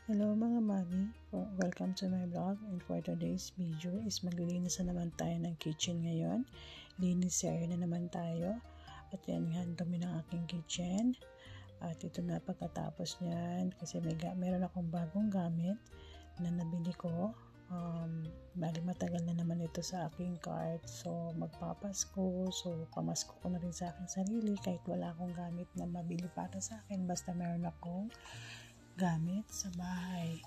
Hello mga mami, welcome to my vlog, and for today's video is maglilinis na naman tayo ng kitchen ngayon. Linis area na naman tayo at yan nga, dumi ng aking kitchen. At ito na pagkatapos nyan kasi meron akong bagong gamit na nabili ko. Bali matagal na naman ito sa aking cart, so magpapasko, so pamasko ko na rin sa aking sarili kahit wala akong gamit na mabili para sa akin, basta meron akong gamit sa bahay.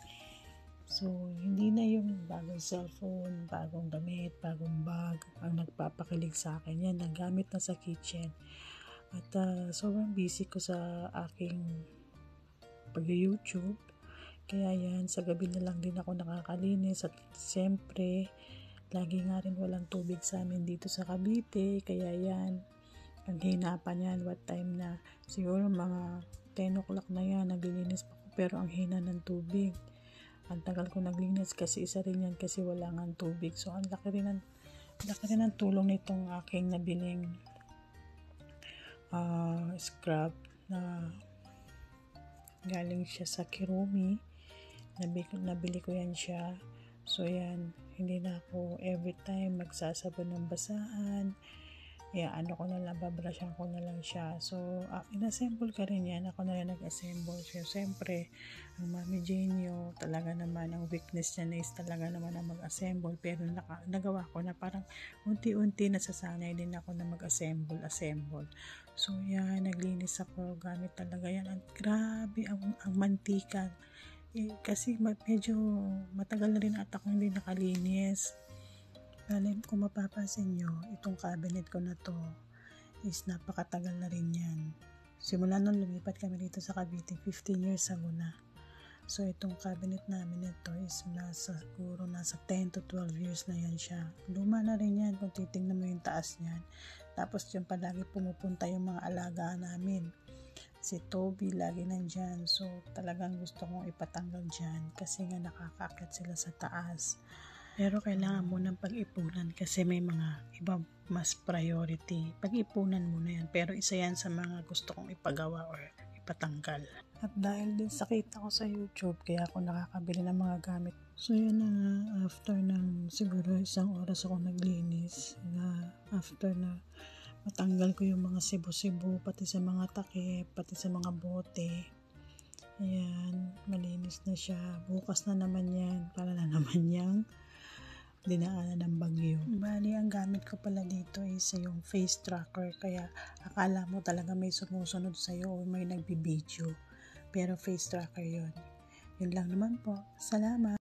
So hindi na yung bagong cellphone, bagong gamit, bagong bag ang nagpapakilig sa akin, yan ang gamit na sa kitchen. At sobrang busy ko sa aking pag-YouTube, kaya yan, sa gabi na lang din ako nakakalinis. At siyempre lagi nga rin walang tubig sa amin dito sa Cavite, kaya yan, ang hinapan yan, what time na, siguro mga 10 o'clock na yan, naglilinis pa ko, pero ang hina ng tubig. Ang tagal ko naglinis kasi isa rin yan kasi wala nga tubig. So ang laki rin ng tulong nitong aking nabiling scrub na galing siya sa Kirumi. Nabili ko yan siya. So yan, hindi na ako every time magsasabon ng basahan. Ano ko na lang, babrushan ko na lang siya. So inassemble ka rin yan, ako na lang nag-assemble siya. Siyempre ang Mami Jenyo talaga naman, ang weakness niya is talaga naman na mag-assemble, pero nagawa ko na parang unti-unti nasasanay din ako na mag-assemble. So yan, naglinis ako gamit talaga yan. At grabe ang mantika, kasi medyo matagal na rin ata ako hindi nakalinis. Kung mapapansin nyo, itong cabinet ko na to is napakatagal na rin yan. Simula nung lumipat kami dito sa Cavite, 15 years ago na. So itong cabinet namin ito is siguro nasa 10 to 12 years na yan siya. Luma na rin yan kung titingnan mo yung taas niyan. Tapos yung palagi pumupunta yung mga alaga namin. Si Toby lagi nandyan. So talagang gusto kong ipatanggal dyan kasi nga nakakaakyat sila sa taas. Pero kailangan mo ng pag-ipunan kasi may mga iba mas priority. Pag-ipunan mo na yan. Pero isa yan sa mga gusto kong ipagawa or ipatanggal. At dahil din sa kita ko sa YouTube, kaya ako nakakabili ng mga gamit. So yan na nga, after ng siguro isang oras ako naglinis, after na matanggal ko yung mga sibo-sibo, pati sa mga takip, pati sa mga bote. Ayan, malinis na siya. Bukas na naman yan, para na naman yang dinaanan ng bagyo. Bali, ang gamit ko pala dito is yung face tracker, kaya akala mo talaga may sumusunod sa'yo o may nagbibideo, pero face tracker yun. Yun lang naman po. Salamat!